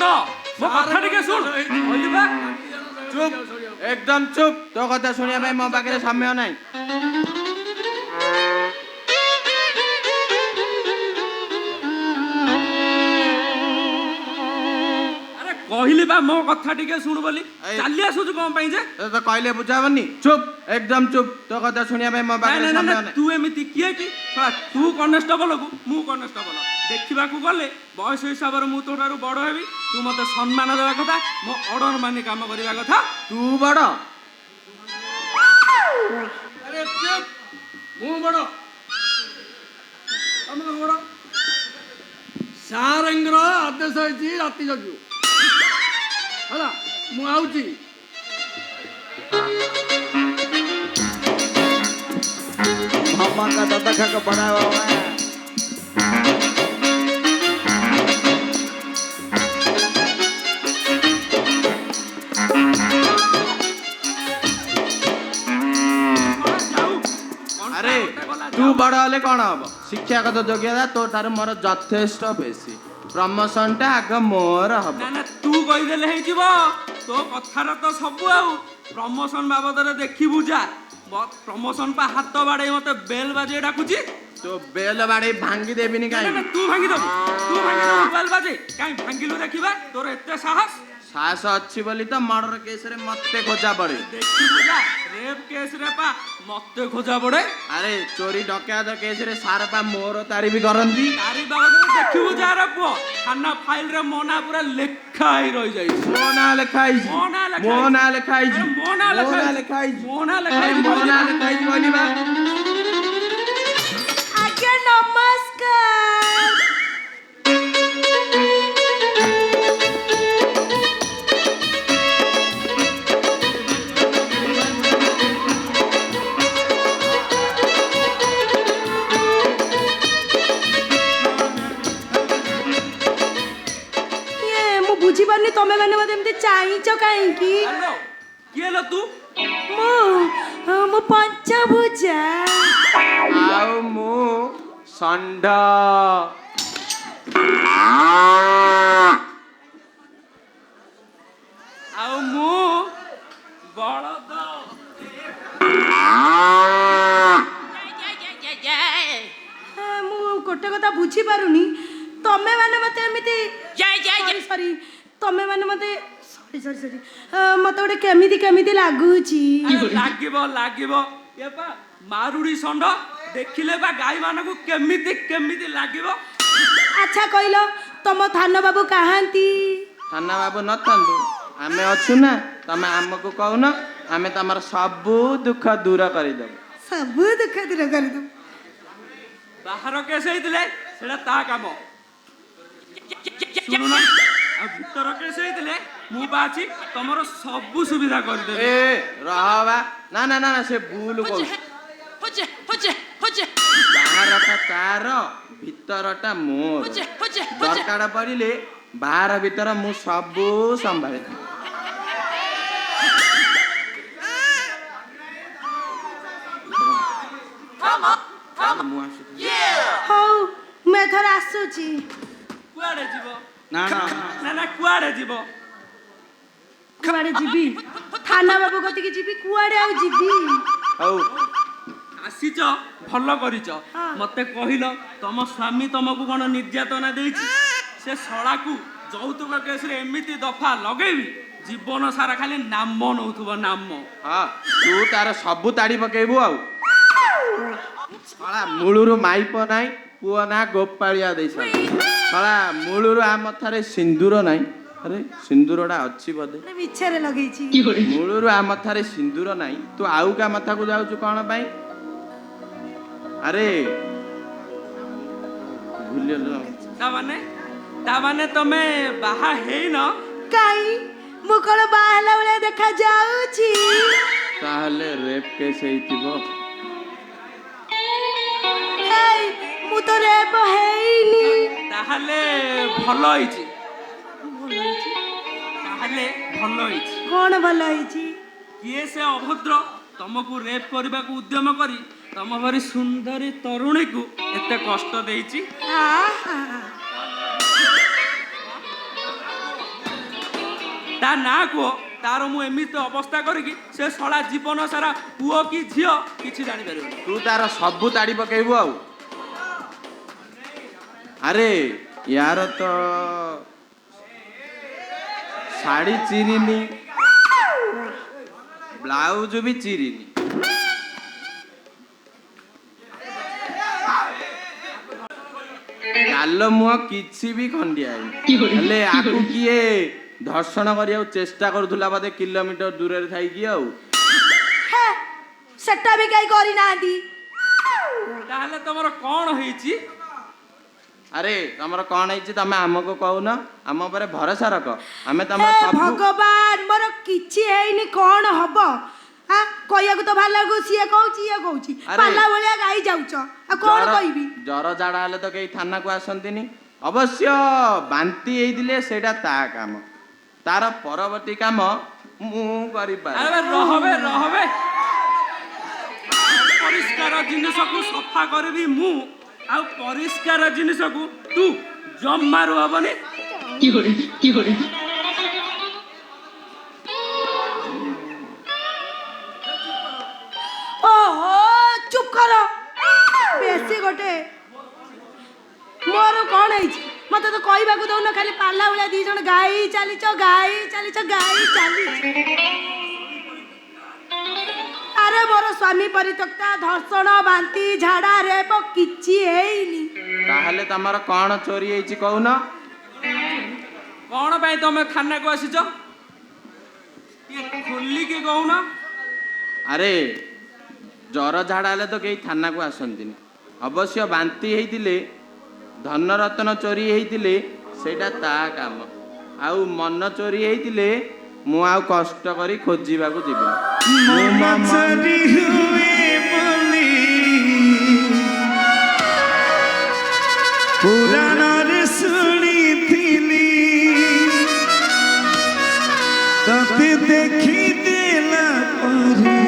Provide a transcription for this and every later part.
षंड मो कथा टिके सुन कहली बा चुप एकदम चुप तो कथा सुनिया भाई मो पाखे समय नहीं अरे कहली बा मो कथा टिके सुन बोली चली आसुछु कोन पई जे तो कहले बुझावनी चुप एकदम चुप तो कथा सुनिया भाई मो पाखे समय नहीं तू एमिति किए कि तू कनेस्टेबल को मु कनेस्टेबल देखा गले बयस हिसाब से मुझे तोठार बड़ हेबी तू मत सम्मान देवा कथा मो ऑर्डर मानि काम करवा कथा तू बड़ अरे चुप मु बड़ तुम बड़ सारंगर आदेश होती राति जगू है मु आउची मामा का दादा खा के बड़ा हुआ है अरे तू बड़ हेले कौन हम शिक्षागत योग्यता तो तार मोर यथेष्ट बेसी प्रमोशन टा आग मोर हम ना ना तू कहीदेले हेजिबो तो कथार तो सब आउ प्रमोशन बाबद रे देखिबु जा प्रमोशन पा हाथ बाड़े मते बेल बाजे डाकुची तो बेल बाड़े भांगी देबिनी ना काई ना तू भांगी दबु बेल बाजे काई भांगिलु देखिबा तोर एते साहस साहस अच्छी बोली तो मर्डर केस रे मते खोजा पड़े देखिबु जा रेप केस रे पा मते खोजा पड़े अरे चोरी डकैत केस रे सार पा मोर तारी भी करंती तारी बाबद रे देखिबु जा रे पुओ थाना फाइल रे मोना पूरा लेखाई रही जाई मोना लिखाई मोना लिखाई मोना लिखाई मोना लिखाई मोना लिखाई मोना लिखाई बोली बा आज्ञा नमस्कार बुझीपारनी तमें मैंने मत एमती चाहिच कहीं हेलो किए लो तू मो पंचभुजा आउ मु षंड आउ मु बळद मु गोटे कथा बुझी पारुनी तमें मैंने मत एमती सॉरी तमें मैंने मत सॉरी सॉरी सॉरी मत गोटे केमिति केमिति लागुची लागिबो लागिबो ये पा मारुडी षंड देखिले बा गाई मानकु केमिति केमिति लागिबो अच्छा कहलो तम थाना बाबू कहांती थाना बाबू नथंतु आमे अछु ना तमे हमको कहून आमे तमर सब दुख दूर करि दब सब दुख दूर कर दो बाहर केस हेतिले सेडा ता काम सुनु ना आ भीतर केस हेतिले मु बाची तमरो सब सुविधा कर देबे ए रहबा ना ना ना से भूल को बाहरटा तार भीतरटा मोर दरकार पड़िले बाहर भीतर मु सब संभाले हौ मैं थर आसुची कुआडे जीवो ना ना ना ना कुआडे जीवो कुआडे जीबी थाना बाबू कति की जीबी कुआडे आउ जीबी हौ आसीच भल करिच मते कहिल तम स्वामी तुमको कोन निर्यातना देछि से सळाकू जौतुक केस रे एमिति दफा लगेबी जीवन सारा खाली नाम नउथबो नाम हां तू तार सब ताड़ी पकेबू आउ साला मूलुरु माइप नाई पुआ ना गोपालिया देछ साला मूलुरु आ मथारे सिंदूर नाई अरे सिंदूरडा अच्छी बदे मिछरे लगेछि मूलुरु आ मथारे सिंदूर नाई तू आउ का मथा को जाउछु कोन पई अरे भूलियो ता माने तमे बाहा हेइन काई मु कोन बाहला वाला देखा जाउछि ताहले रेप केस हेतिबो हेई मु तो रेप हेइनी ताहले भल होइछि ताहले भल होइछि कोन भल होइछि किए से अभद्र तुमको रेप करने को उद्यम करी तुम भरी सुंदरी तरुणी को एते कष्ट देइछि ତା ନାଁ କୁହ, ତାର ମୁଁ ଏମିତି ଅବସ୍ଥା କରିକି ସେ ଶଳା ଜୀବନ ସାରା ପୁଅ କି ଝିଅ କିଛି ଜାଣିପାରିବନି। ତୁ ତାର ସବୁ ତାଡ଼ି ପକେଇବୁ ଆଉ। ଆରେ ୟାର ତ ଶାଢ଼ୀ ଚିରିନି, ବ୍ଲାଉଜ ବି ଚିରିନି। ଗାଲ ମୁହଁ କିଛି ବି ଖଣ୍ଡିଆ ହେଇନି। ହେଲେ ଆକୁ କିଏ ଧର୍ଷଣ କରିବାକୁ ଚେଷ୍ଟା କରୁଥିଲା ବୋଧେ କିଲୋମିଟର ଦୂରରେ ଥାଇକି ଆଉ। ହେ ସେଟା ବି କେହି କରିନାହାନ୍ତି। ତାହେଲେ ତମର କଣ ହେଇଛି? ଆରେ ତମର କଣ ହେଇଛି ତମେ ଆମକୁ କହୁନ, ଆମ ଉପରେ ଭରସା ରଖ। ଆମେ ହେ ତମର ସବୁ ଭଗବାନ, ମୋର କିଛି ହେଇନି, କଣ ହବ? କହିବାକୁ ତ ଭଲ ଲାଗୁ, ସିଏ କହୁଛି ଇଏ କହୁଛି, ଆରେ, ପାଲା ଭଳିଆ ଗାଇ ଯାଉଛ। ଆଉ କଣ କହିବି? ଜର ଝାଡା ହେଲେ ତ କେହି ଥାନାକୁ ଆସନ୍ତିନି। ଅବଶ୍ୟ ବାନ୍ତି ହେଇଥିଲେ ସେଇଟା ତା କାମ, ତାର ପରବର୍ତ୍ତୀ କାମ ମୁଁ କରିପାରେ। ଆରେ ରହବେ ରହବେ, ପରିଷ୍କାର ଜିନିଷକୁ ସଫା କରିବି ମୁଁ, ଆଉ ପରିଷ୍କାର ଜିନିଷକୁ ତୁ ଜମାରୁ ହବନି। ଓହୋ ଚୁପ କର, ବେଶୀ ଗୋଟେ। ମୋର କଣ ହେଇଛି ମତେ ତ କହିବାକୁ ଦଉନ, ଖାଲି ପାଲା ଭଳିଆ ଦି ଜଣ ଗାଇ ଚାଲିଛ, ଗାଇ ଚାଲିଛ, ଗାଇ ଚାଲିଛ। ଆରେ ମୋର ସ୍ୱାମୀ ପରିତ୍ୟକ୍ତା, ଧର୍ଷଣ, ବାନ୍ତି, ଝାଡା, ରେପ କିଛି ହେଇନି। ତାହେଲେ ତମର କଣ ଚୋରି ହେଇଛି କହୁନ? କଣ ପାଇଁ ତମେ ଥାନାକୁ ଆସିଛ? ଟିକେ ଖୋଲିକି କହୁନ। ଆରେ ଜର ଝାଡା ହେଲେ ତ କେହି ଥାନାକୁ ଆସନ୍ତିନି। ଅବଶ୍ୟ ବାନ୍ତି ହେଇଥିଲେ, ଧନରତ୍ନ ଚୋରି ହେଇଥିଲେ ସେଇଟା ତା କାମ। ଆଉ ମନ ଚୋରି ହେଇଥିଲେ ମୁଁ ଆଉ କଷ୍ଟ କରି ଖୋଜିବାକୁ ଯିବିନି। ଚୋରି ହୁଏ ବୋଲି ପୁରାଣରେ ଶୁଣିଥିଲି, ତତେ ଦେଖିଦେଲା ପରେ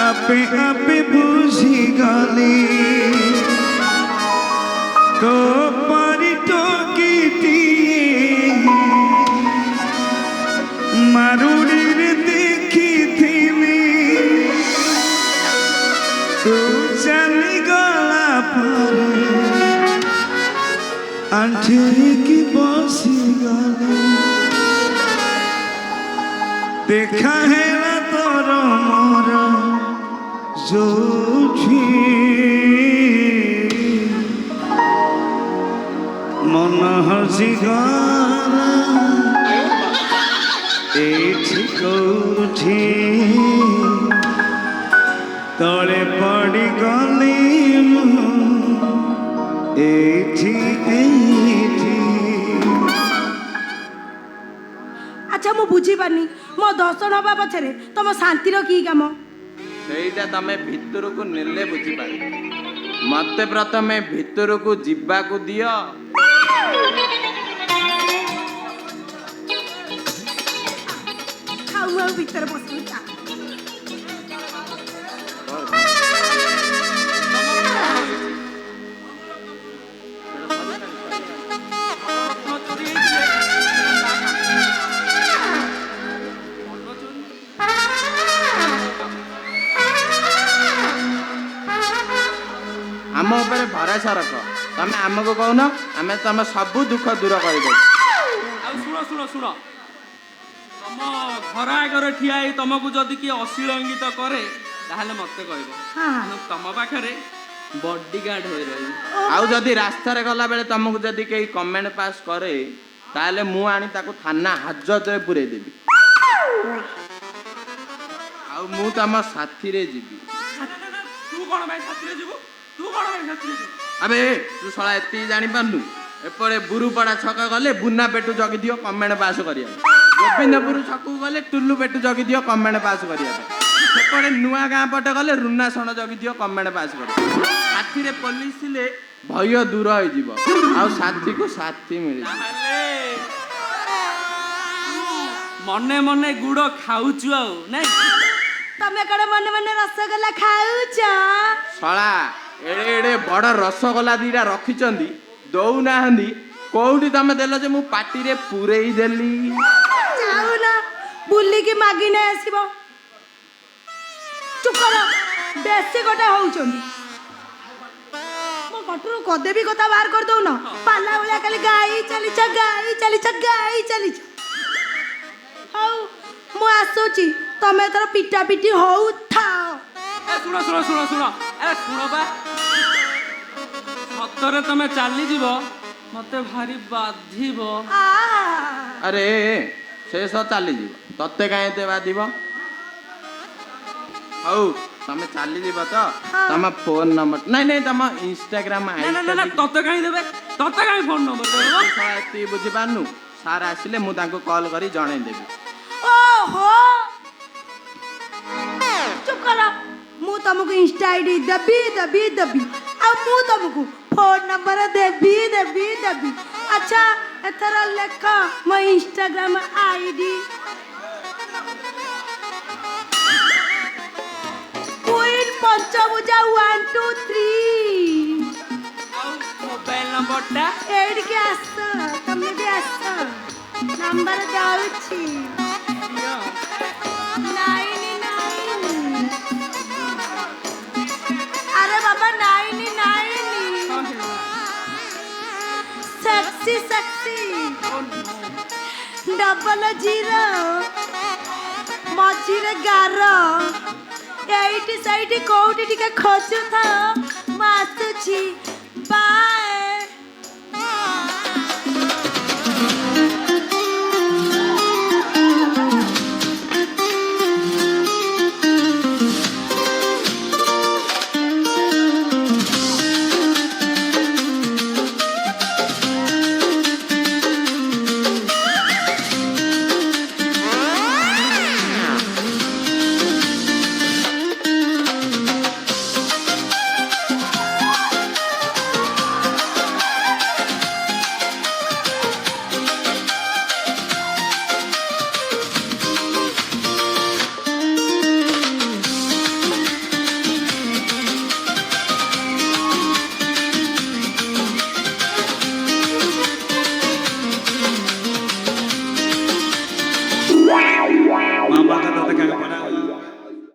ଆପେ ଆପେ ବୁଝିଗଲି, ତୋ ପରି ଟୋକିଟିଏ ମାରୁଡ଼ିରେ ଦେଖିଥିଲି, ତୁ ଚାଲିଗଲା ପରେ ଆଣ୍ଠେଇକି ବସିଗଲି, ଦେଖା ହେଲା ତୋର ମୋର ଯୋଉଠି, ମନ ହଜିଗଲା ଏଇଠି କୋଉଠି, ତଳେ ପଡ଼ିଗଲି ମୁଁ ଏଇଠି ଏଇଠି। ଆଚ୍ଛା ମୁଁ ବୁଝିପାରୁନି, ମୋ ଦର୍ଶନ ହବା ପଛରେ ତମ ଶାନ୍ତିର କି କାମ? ସେଇଟା ତମେ ଭିତରକୁ ନେଲେ ବୁଝିପାରିବ। ମତେ ପ୍ରଥମେ ଭିତରକୁ ଯିବାକୁ ଦିଅ। ମୁଁ ଆଉ ଭିତରେ ବସିବି। ଆମ ଉପରେ ଭରସା ରଖ, ତମେ ଆମକୁ କହୁନ, ଆମେ ତମ ସବୁ ଦୁଃଖ ଦୂର କରିଦେବୁ। ଆଉ ଶୁଣ ଶୁଣ ଶୁଣ, ତମ ଘର ଆଗରେ ଠିଆ ହେଇ ତମକୁ ଯଦି କିଏ ଅଶ୍ଳୀଳ ଇଙ୍ଗିତ କରେ ତାହେଲେ ମତେ କହିବ। ମୁଁ ତମ ପାଖରେ ବଡିଗାର୍ଡ ହୋଇ ରହିବି। ଆଉ ଯଦି ରାସ୍ତାରେ ଗଲା ବେଳେ ତମକୁ ଯଦି କେହି କମେଣ୍ଟ ପାସ୍ କରେ ତାହେଲେ ମୁଁ ଆଣି ତାକୁ ଥାନା ହାଜତରେ ପୁରେଇ ଦେବି। ଆଉ ମୁଁ ତମ ସାଥିରେ ଯିବି। ତୁ କଣ ପାଇଁ ସାଥିରେ ଯିବୁ? ତୁ କଣ ପାଇଁ ସାଥିରେ ଯିବୁ? ଆବେ ତୁ ଶଳା ଏତିକି ଜାଣିପାରୁନୁ? ଏପଟେ ବୁରୁପଡ଼ା ଛକ ଗଲେ ବୁନା ପେଟୁ ଜଗିଦିଅ କମେଣ୍ଟ ପାସ୍ କରିବା ପାଇଁ, ଗୋବିନ୍ଦପୁର ଛକକୁ ଗଲେ ଟୁଲୁ ପେଟୁ ଜଗିଦିଅ କମେଣ୍ଟ ପାସ୍ କରିବା ପାଇଁ, ସେପଟେ ନୂଆ ଗାଁ ପଟେ ଗଲେ ରୁନାସଣ ଜଗିଦିଅ କମେଣ୍ଟ ପାସ୍ କରିବା। ସାଥିରେ ପୋଲିସ ଥିଲେ ଭୟ ଦୂର ହେଇଯିବ, ଆଉ ସାଥିକୁ ସାଥି ମିଳିଯିବ। ତାହେଲେ ମନେ ମନେ ଗୁଡ଼ ଖାଉଛୁ ଆଉ ନାଇଁ? ତମେ କଣ ମନେ ମନେ ରସଗୋଲା ଖାଉଛ? ଶଳା ଏଡେ ଏଡେ ବଡ ରସଗୋଲା ଦିଟା ରଖିଛନ୍ତି, ଦଉନାହାନ୍ତି, କୋଉଠି ତମେ ଦେଲ ଯେ ମୁଁ ପାଟିରେ ପୁରେଇ ଦେଲି। ଯାଉନା ବୁଲିକି ମାଗି ନେଇ ଆସିବ। ଚୁପ କର, ବେଶୀ ଗୋଟେ ହଉଛନ୍ତି। ମୋ କଟରୁ କଦେ ବି କଥା ବାହାର କରିଦଉନ। ପାଲା ଭଳିଆ ଖାଲି ଗାଇ ଚାଲିଛ, ଗାଇ ଚାଲିଛ, ଗାଇ ଚାଲିଛ। ହଉ ମୁଁ ଆସୁଛି, ତମେ ଏଥର ପିଟା ପିଟି ହଉଥାଅ। ଏ ଶୁଣ ଶୁଣ ଶୁଣ ଶୁଣ, ଏ ଶୁଣ ବା, ସତରେ ତମେ ଚାଲିଯିବ ମତେ ଭାରି ବାଧିବ। ଆରେ ଶେଷ ଚାଲିଯିବ, ତତେ କାହିଁ ଏତେ ବାଧିବ? ହଉ ତମେ ଚାଲିଯିବ ତ? ତମ ଫୋନ ନମ୍ବର ନାଇଁ ନାଇଁ ତମ ଇନଷ୍ଟାଗ୍ରାମ ନା ନା ନା ନା, ତତେ କାହିଁ ଦେବେ? ତତେ କାହିଁ ଫୋନ ନମ୍ବର ଦେବ? ଏତିକି ବୁଝିପାରୁନୁ? ସାର୍ ଆସିଲେ ମୁଁ ତାଙ୍କୁ କଲ୍ କରି ଜଣେଇଦେବି। ଓହୋ, ଚୁପ କର। ମୁଁ ତମକୁ ଇନଷ୍ଟା ଆଇଡି ଦେବି ଦେବି ଦେବି, ଆଉ ମୁଁ ତମକୁ ଫୋନ ନମ୍ବର ଦେବି ଦେବି ଦେବି। ଆଚ୍ଛା ଏଥର ଲେଖ ମୋ ଇନଷ୍ଟାଗ୍ରାମ ଆଇଡି। କୁଇନ୍ ପଞ୍ଚଭୁଜା 1 2 3। ଆଉ ମୋବାଇଲ ନମ୍ବରଟା? ଏଇଠିକି ଆସ, ତମେ ବି ଆସ, ନମ୍ବର ଦଉଛି। 99। ଆରେ ବାବା 99। ସେକ୍ସି ସେକ୍ସି 00 ମଝିରେ ଗାର। ଏଇଠି ସେଇଠି କୋଉଠି ଟିକେ ଖୋଜୁଥାଅ, ମୁଁ ଆସୁଛି। ବାଏ। मामा का दादा का बड़ा